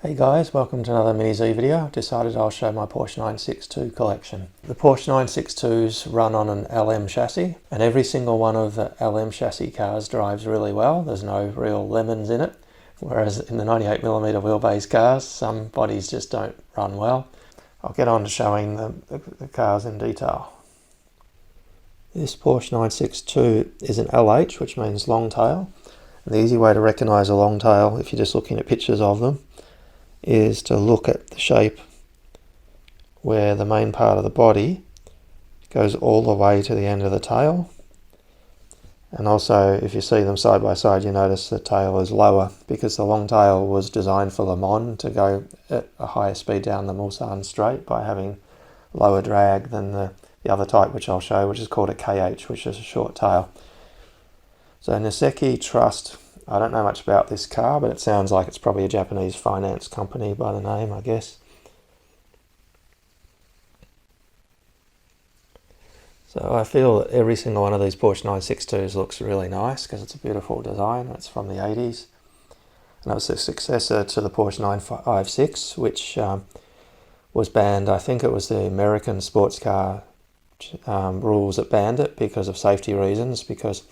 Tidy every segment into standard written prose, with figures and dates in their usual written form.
Hey guys, welcome to another Mini Z video. I've decided I'll show my Porsche 962 collection. The Porsche 962s run on an LM chassis, and every single one of the LM chassis cars drives really well. There's no real lemons in it, whereas in the 98mm wheelbase cars, some bodies just don't run well. I'll get on to showing the cars in detail. This Porsche 962 is an LH, which means long tail. And the easy way to recognise a long tail, if you're just looking at pictures of them, is to look at the shape where the main part of the body goes all the way to the end of the tail. And also, if you see them side by side, you notice the tail is lower because the long tail was designed for Le Mans to go at a higher speed down the Mulsanne Straight by having lower drag than the other type, which I'll show, which is called a KH, which is a short tail. So Niseki Trust, I don't know much about this car, but it sounds like it's probably a Japanese finance company by the name, I guess. So I feel that every single one of these Porsche 962s looks really nice because it's a beautiful design. It's from the 80s. And it was a successor to the Porsche 956, which was banned. I think it was the American sports car rules that banned it because of safety reasons, because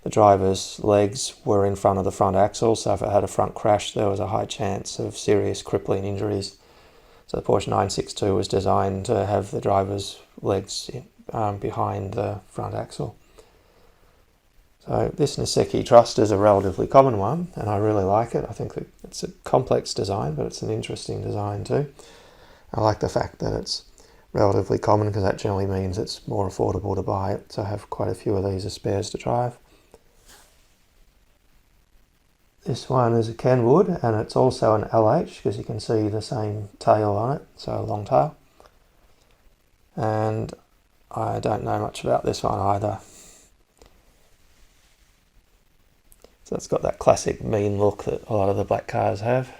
the driver's legs were in front of the front axle, so if it had a front crash there was a high chance of serious crippling injuries. So the Porsche 962 was designed to have the driver's legs behind the front axle. So this Niseki Trust is a relatively common one, and I really like it. I think that it's a complex design, but it's an interesting design too. I like the fact that it's relatively common because that generally means it's more affordable to buy it, so I have quite a few of these as spares to drive. This one is a Kenwood, and it's also an LH because you can see the same tail on it, so a long tail. And I don't know much about this one either. So it's got that classic mean look that a lot of the black cars have.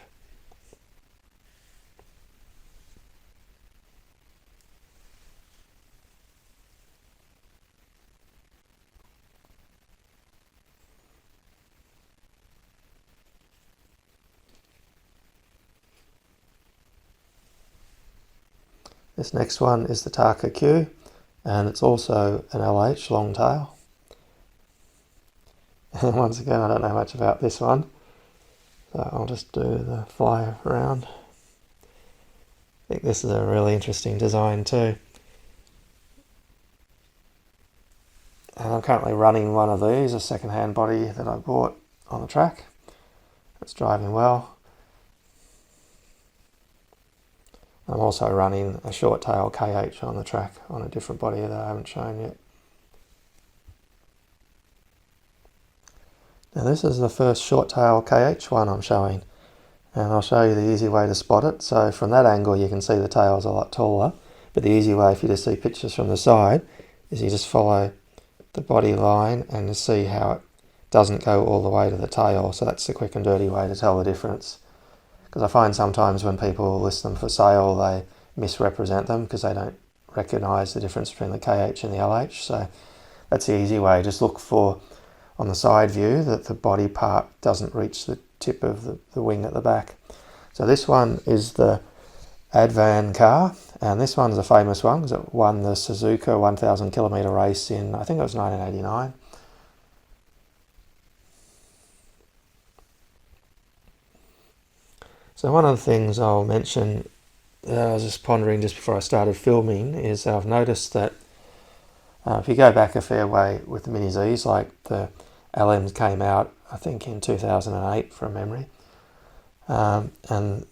This next one is the Tarka Q, and it's also an LH, long tail. And once again, I don't know much about this one, so I'll just do the fly around. I think this is a really interesting design too. And I'm currently running one of these, a second-hand body that I bought on the track. It's driving well. I'm also running a short tail KH on the track on a different body that I haven't shown yet. Now this is the first short tail KH one I'm showing, and I'll show you the easy way to spot it. So from that angle you can see the tail's a lot taller, but the easy way for you to see pictures from the side is you just follow the body line and to see how it doesn't go all the way to the tail. So that's the quick and dirty way to tell the difference. Because I find sometimes when people list them for sale, they misrepresent them because they don't recognise the difference between the KH and the LH. So that's the easy way. Just look for, on the side view, that the body part doesn't reach the tip of the wing at the back. So this one is the Advan car, and this one's a famous one because it won the Suzuka 1000 kilometre race in, I think it was 1989. So one of the things I'll mention, I was just pondering just before I started filming, is I've noticed that if you go back a fair way with the Mini Zs, like the LMs came out, I think in 2008 from memory, and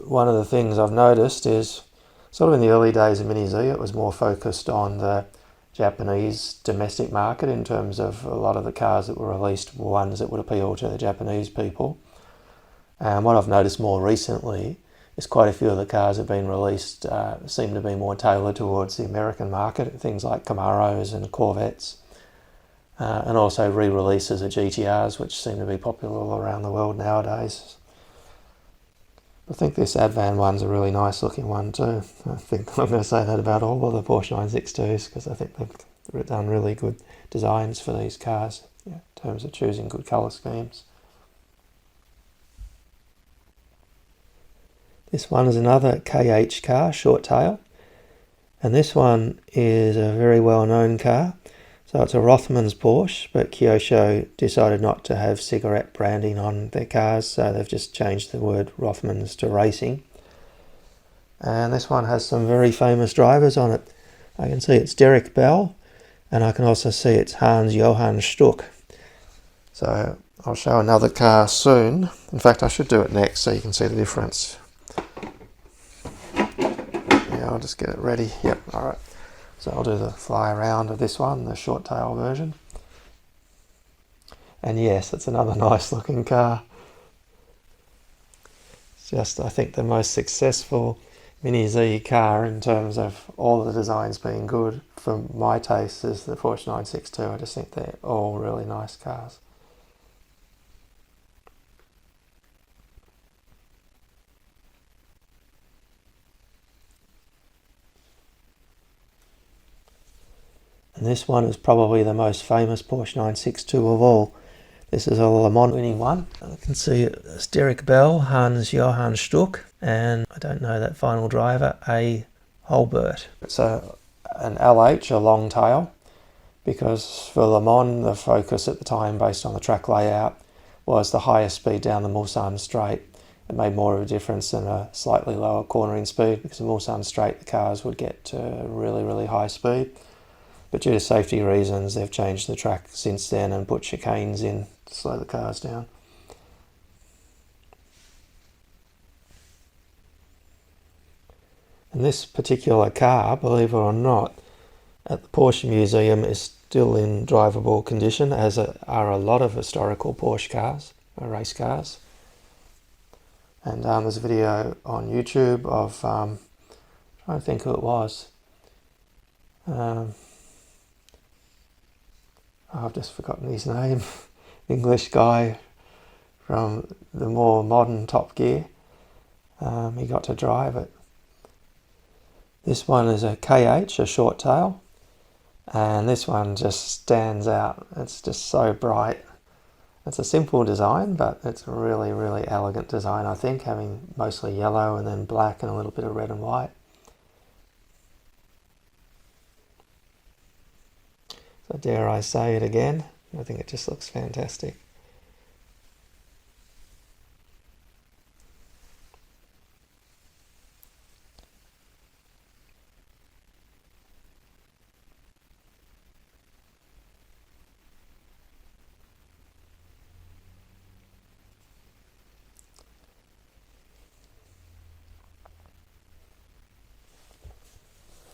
one of the things I've noticed is sort of in the early days of Mini Z, it was more focused on the Japanese domestic market in terms of a lot of the cars that were released were ones that would appeal to the Japanese people. And what I've noticed more recently is quite a few of the cars that have been released seem to be more tailored towards the American market, things like Camaros and Corvettes, and also re-releases of GTRs, which seem to be popular all around the world nowadays. I think this Advan one's a really nice looking one too. I think I'm going to say that about all of the Porsche 962s because I think they've done really good designs for these cars in terms of choosing good colour schemes. This one is another KH car, short tail. And this one is a very well-known car. So it's a Rothmans Porsche, but Kyosho decided not to have cigarette branding on their cars, so they've just changed the word Rothmans to racing. And this one has some very famous drivers on it. I can see it's Derek Bell, and I can also see it's Hans-Johann Stuck. So I'll show another car soon. In fact, I should do it next so you can see the difference. Yeah, I'll just get it ready. Yep, alright. So I'll do the fly around of this one, the short tail version. And yes, it's another nice looking car. It's just, I think, the most successful Mini Z car in terms of all the designs being good. For my taste is the Porsche 962. I just think they're all really nice cars. And this one is probably the most famous Porsche 962 of all. This is a Le Mans winning one. I can see it's Derek Bell, Hans-Johann Stuck, and I don't know that final driver, A. Holbert. It's an LH, a long tail, because for Le Mans the focus at the time, based on the track layout, was the highest speed down the Mulsanne Straight. It made more of a difference than a slightly lower cornering speed, because the Mulsanne Straight the cars would get to really, really high speed. But due to safety reasons, they've changed the track since then and put chicanes in to slow the cars down. And this particular car, believe it or not, at the Porsche Museum is still in drivable condition, as are a lot of historical Porsche cars, race cars. And there's a video on YouTube of, I'm trying to think who it was. I've just forgotten his name. English guy from the more modern Top Gear. He got to drive it. This one is a KH, a short tail, and this one just stands out. It's just so bright. It's a simple design, but it's a really, really elegant design, I think, having mostly yellow and then black and a little bit of red and white. So dare I say it again, I think it just looks fantastic.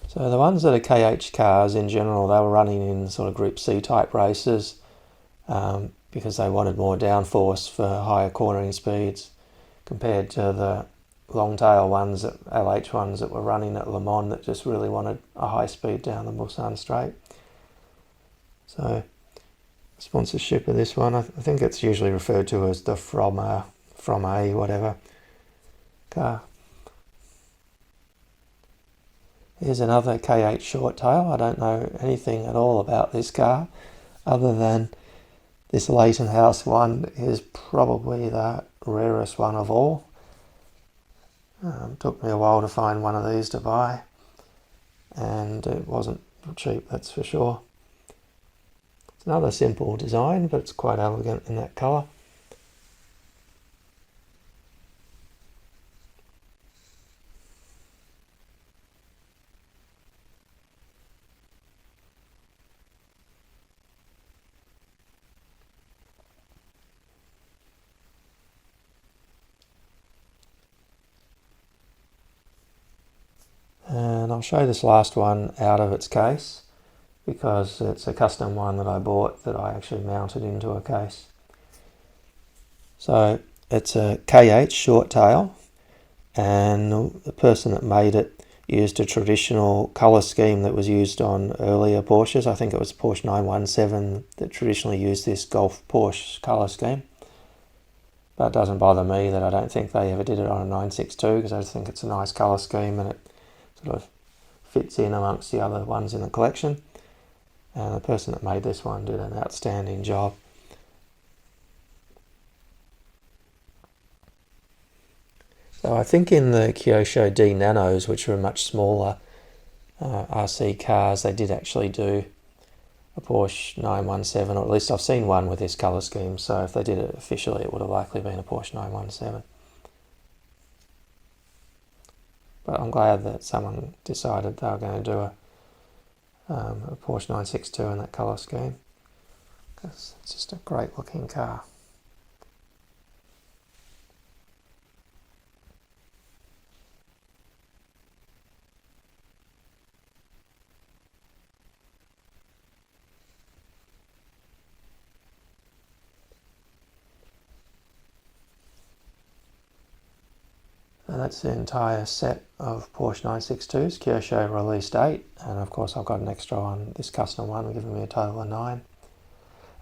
So the ones that are KH cars in general, they were running in sort of Group C type races because they wanted more downforce for higher cornering speeds compared to the long tail ones, LH ones that were running at Le Mans that just really wanted a high speed down the Mulsanne Straight. So sponsorship of this one, I think it's usually referred to as the from a whatever car. Here's another KH short tail. I don't know anything at all about this car other than this Leighton House one is probably the rarest one of all. Took me a while to find one of these to buy, and it wasn't cheap, that's for sure. It's another simple design, but it's quite elegant in that colour. And I'll show this last one out of its case because it's a custom one that I bought that I actually mounted into a case. So it's a KH short tail, and the person that made it used a traditional colour scheme that was used on earlier Porsches. I think it was Porsche 917 that traditionally used this Golf Porsche colour scheme. But it doesn't bother me that I don't think they ever did it on a 962 because I just think it's a nice colour scheme and it sort of fits in amongst the other ones in the collection. And the person that made this one did an outstanding job. So I think in the Kyosho D Nanos, which were much smaller RC cars, they did actually do a Porsche 917, or at least I've seen one with this colour scheme, so if they did it officially it would have likely been a Porsche 917. But I'm glad that someone decided they were going to do a Porsche 962 in that colour scheme, because it's just a great looking car. And that's the entire set of Porsche 962s. Kyosho released 8, and of course I've got an extra one, this custom one, giving me a total of 9.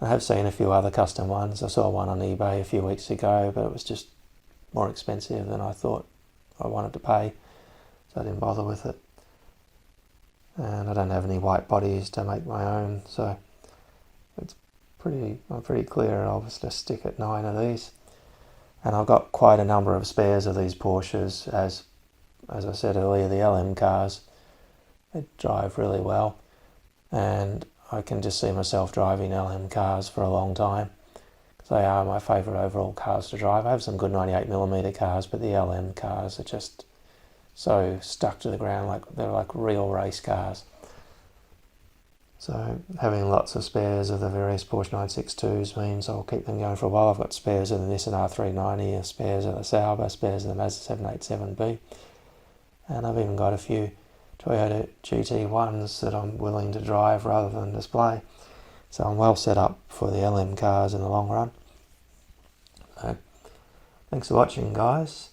I have seen a few other custom ones. I saw one on eBay a few weeks ago, but it was just more expensive than I thought I wanted to pay, so I didn't bother with it. And I don't have any white bodies to make my own, so I'm pretty clear I'll just stick at 9 of these. And I've got quite a number of spares of these Porsches, as I said earlier, the LM cars, they drive really well, and I can just see myself driving LM cars for a long time, because they are my favourite overall cars to drive. I have some good 98mm cars, but the LM cars are just so stuck to the ground, like they're like real race cars. So having lots of spares of the various Porsche 962s means I'll keep them going for a while. I've got spares of the Nissan R390, spares of the Sauber, spares of the Mazda 787B, and I've even got a few Toyota GT1s that I'm willing to drive rather than display. So I'm well set up for the LM cars in the long run. So, thanks for watching, guys.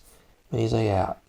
Mini Z out.